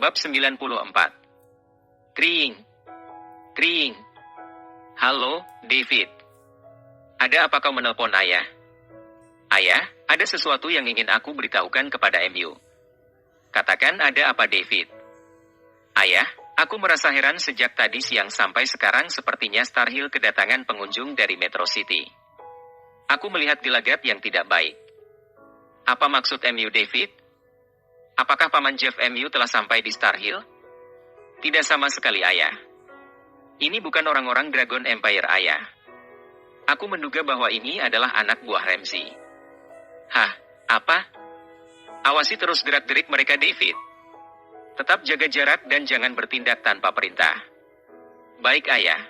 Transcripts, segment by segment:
Bab 94. Kring. Kring. Halo, David. Ada apa kau menelpon ayah? Ayah, ada sesuatu yang ingin aku beritahukan kepada MU. Katakan ada apa, David? Ayah, aku merasa heran sejak tadi siang sampai sekarang sepertinya Star Hill kedatangan pengunjung dari Metro City. Aku melihat gelagat yang tidak baik. Apa maksud MU, David? Apakah Paman Jeff MU telah sampai di Star Hill? Tidak sama sekali, ayah. Ini bukan orang-orang Dragon Empire, ayah. Aku menduga bahwa ini adalah anak buah Ramsay. Hah, apa? Awasi terus gerak-gerik mereka, David. Tetap jaga jarak dan jangan bertindak tanpa perintah. Baik, ayah.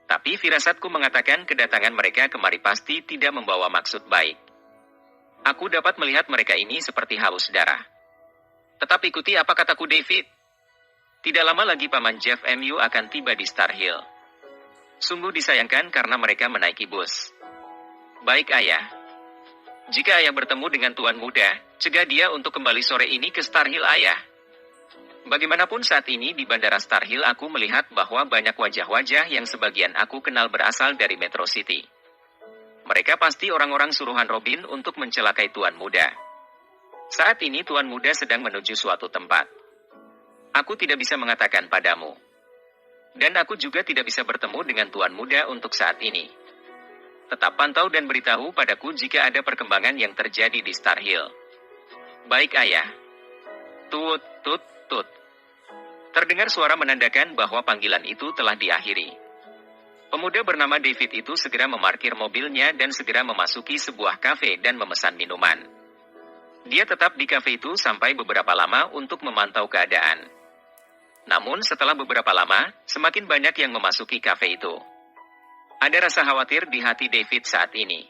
Tapi firasatku mengatakan kedatangan mereka kemari pasti tidak membawa maksud baik. Aku dapat melihat mereka ini seperti haus darah. Tetap ikuti apa kataku, David. Tidak lama lagi Paman Jeff MU akan tiba di Star Hill. Sungguh disayangkan karena mereka menaiki bus. Baik, ayah. Jika ayah bertemu dengan tuan muda, cegah dia untuk kembali sore ini ke Star Hill, ayah. Bagaimanapun saat ini di Bandara Star Hill aku melihat bahwa banyak wajah-wajah yang sebagian aku kenal berasal dari Metro City. Mereka pasti orang-orang suruhan Robin untuk mencelakai tuan muda. Saat ini tuan muda sedang menuju suatu tempat. Aku tidak bisa mengatakan padamu. Dan aku juga tidak bisa bertemu dengan tuan muda untuk saat ini. Tetap pantau dan beritahu padaku jika ada perkembangan yang terjadi di Star Hill. Baik, ayah. Tut, tut, tut. Terdengar suara menandakan bahwa panggilan itu telah diakhiri. Pemuda bernama David itu segera memarkir mobilnya dan segera memasuki sebuah kafe dan memesan minuman. Dia tetap di kafe itu sampai beberapa lama untuk memantau keadaan. Namun setelah beberapa lama, semakin banyak yang memasuki kafe itu. Ada rasa khawatir di hati David saat ini.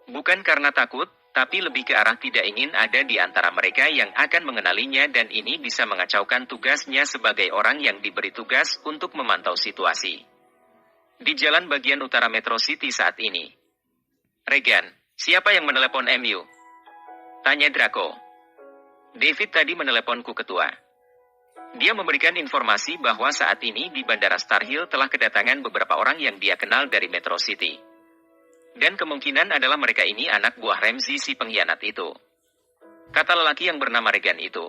Bukan karena takut, tapi lebih ke arah tidak ingin ada di antara mereka yang akan mengenalinya dan ini bisa mengacaukan tugasnya sebagai orang yang diberi tugas untuk memantau situasi. Di jalan bagian utara Metro City saat ini. Regan, siapa yang menelepon MU? Tanya Draco. David tadi meneleponku, ketua. Dia memberikan informasi bahwa saat ini di Bandara Star Hill telah kedatangan beberapa orang yang dia kenal dari Metro City. Dan kemungkinan adalah mereka ini anak buah Ramsay si pengkhianat itu. Kata lelaki yang bernama Regan itu.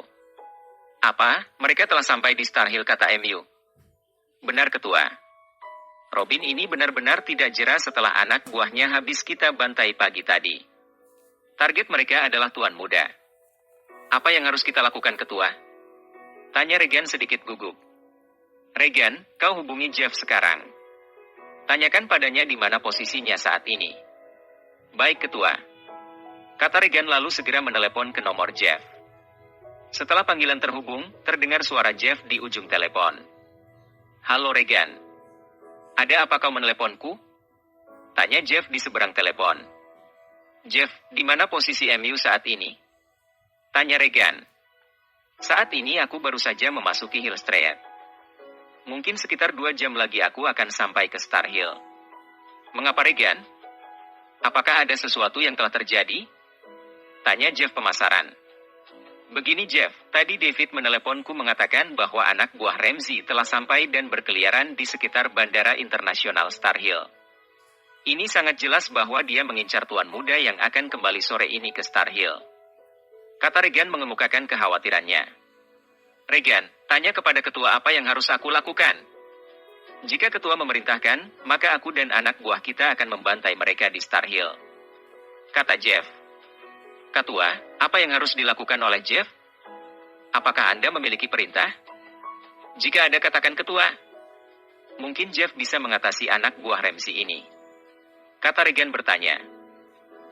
Apa? Mereka telah sampai di Star Hill, kata MU. Benar, ketua. Robin ini benar-benar tidak jera setelah anak buahnya habis kita bantai pagi tadi. Target mereka adalah tuan muda. Apa yang harus kita lakukan, ketua? Tanya Regan sedikit gugup. Regan, kau hubungi Jeff sekarang. Tanyakan padanya di mana posisinya saat ini. Baik, ketua. Kata Regan lalu segera menelepon ke nomor Jeff. Setelah panggilan terhubung, terdengar suara Jeff di ujung telepon. Halo, Regan. Ada apa kau meneleponku? Tanya Jeff di seberang telepon. Jeff, di mana posisi MU saat ini? Tanya Regan. Saat ini aku baru saja memasuki Hill Street. Mungkin sekitar 2 jam lagi aku akan sampai ke Star Hill. Mengapa, Regan? Apakah ada sesuatu yang telah terjadi? Tanya Jeff pemasaran. Begini, Jeff, tadi David meneleponku mengatakan bahwa anak buah Ramsay telah sampai dan berkeliaran di sekitar Bandara Internasional Star Hill. Ini sangat jelas bahwa dia mengincar tuan muda yang akan kembali sore ini ke Star Hill. Kata Regan mengemukakan kekhawatirannya. Regan, tanya kepada ketua apa yang harus aku lakukan. Jika ketua memerintahkan, maka aku dan anak buah kita akan membantai mereka di Star Hill. Kata Jeff. Ketua, apa yang harus dilakukan oleh Jeff? Apakah Anda memiliki perintah? Jika ada, katakan ketua. Mungkin Jeff bisa mengatasi anak buah Ramsay ini. Kata Regan bertanya.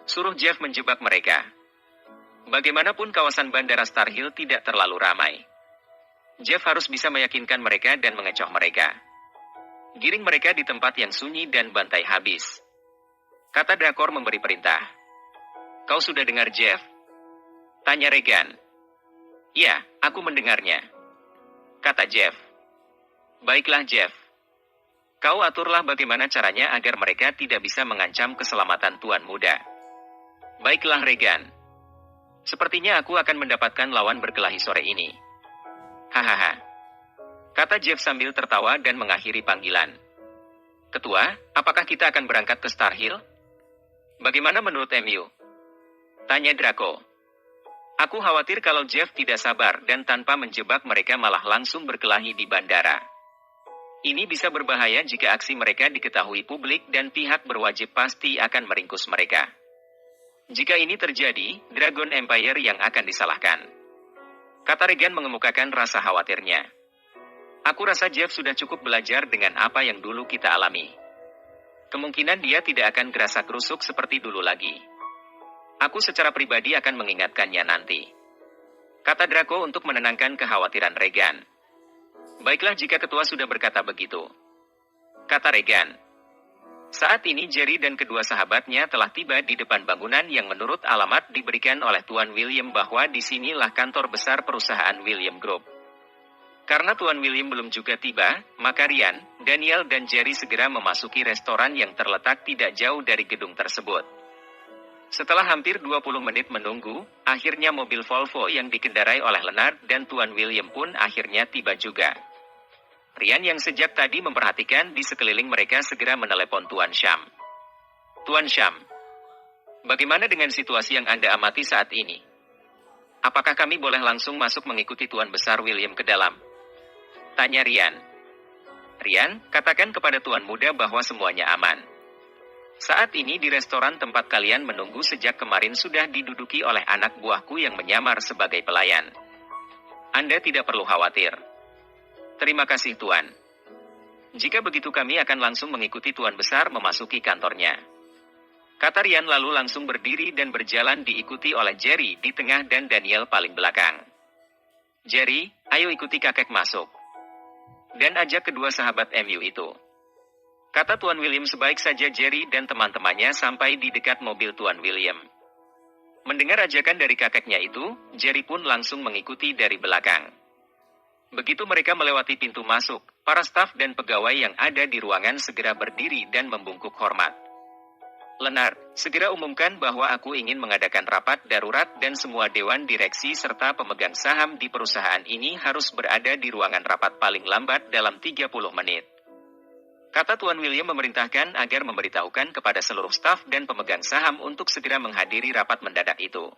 Suruh Jeff menjebak mereka. Bagaimanapun kawasan Bandara Star Hill tidak terlalu ramai. Jeff harus bisa meyakinkan mereka dan mengecoh mereka. Giring mereka di tempat yang sunyi dan bantai habis. Kata Drakor memberi perintah. Kau sudah dengar, Jeff? Tanya Regan. Ya, aku mendengarnya. Kata Jeff. Baiklah, Jeff. Kau aturlah bagaimana caranya agar mereka tidak bisa mengancam keselamatan tuan muda. Baiklah, Regan. Sepertinya aku akan mendapatkan lawan berkelahi sore ini. Hahaha. Kata Jeff sambil tertawa dan mengakhiri panggilan. Ketua, apakah kita akan berangkat ke Star Hill? Bagaimana menurut MU? Tanya Draco. Aku khawatir kalau Jeff tidak sabar dan tanpa menjebak mereka malah langsung berkelahi di bandara. Ini bisa berbahaya jika aksi mereka diketahui publik dan pihak berwajib pasti akan meringkus mereka. Jika ini terjadi, Dragon Empire yang akan disalahkan. Kata Regan mengemukakan rasa khawatirnya. Aku rasa Jeff sudah cukup belajar dengan apa yang dulu kita alami. Kemungkinan dia tidak akan gerasa kerusuk seperti dulu lagi. Aku secara pribadi akan mengingatkannya nanti. Kata Draco untuk menenangkan kekhawatiran Regan. Baiklah jika ketua sudah berkata begitu. Kata Regan. Saat ini Jerry dan kedua sahabatnya telah tiba di depan bangunan yang menurut alamat diberikan oleh Tuan William bahwa disinilah kantor besar perusahaan William Group. Karena Tuan William belum juga tiba, maka Ryan, Daniel dan Jerry segera memasuki restoran yang terletak tidak jauh dari gedung tersebut. Setelah hampir 20 menit menunggu, akhirnya mobil Volvo yang dikendarai oleh Leonard dan Tuan William pun akhirnya tiba juga. Ryan yang sejak tadi memperhatikan di sekeliling mereka segera menelepon Tuan Sham. Tuan Sham, bagaimana dengan situasi yang Anda amati saat ini? Apakah kami boleh langsung masuk mengikuti Tuan Besar William ke dalam? Tanya Ryan. Ryan, katakan kepada Tuan Muda bahwa semuanya aman. Saat ini di restoran tempat kalian menunggu sejak kemarin sudah diduduki oleh anak buahku yang menyamar sebagai pelayan. Anda tidak perlu khawatir. Terima kasih Tuan. Jika begitu kami akan langsung mengikuti Tuan Besar memasuki kantornya. Kata Ryan lalu langsung berdiri dan berjalan diikuti oleh Jerry di tengah dan Daniel paling belakang. Jerry, ayo ikuti kakek masuk. Dan ajak kedua sahabat MU itu. Kata Tuan William sebaik saja Jerry dan teman-temannya sampai di dekat mobil Tuan William. Mendengar ajakan dari kakeknya itu, Jerry pun langsung mengikuti dari belakang. Begitu mereka melewati pintu masuk, para staf dan pegawai yang ada di ruangan segera berdiri dan membungkuk hormat. Leonard, segera umumkan bahwa aku ingin mengadakan rapat darurat dan semua dewan direksi serta pemegang saham di perusahaan ini harus berada di ruangan rapat paling lambat dalam 30 menit. Kata Tuan William memerintahkan agar memberitahukan kepada seluruh staf dan pemegang saham untuk segera menghadiri rapat mendadak itu.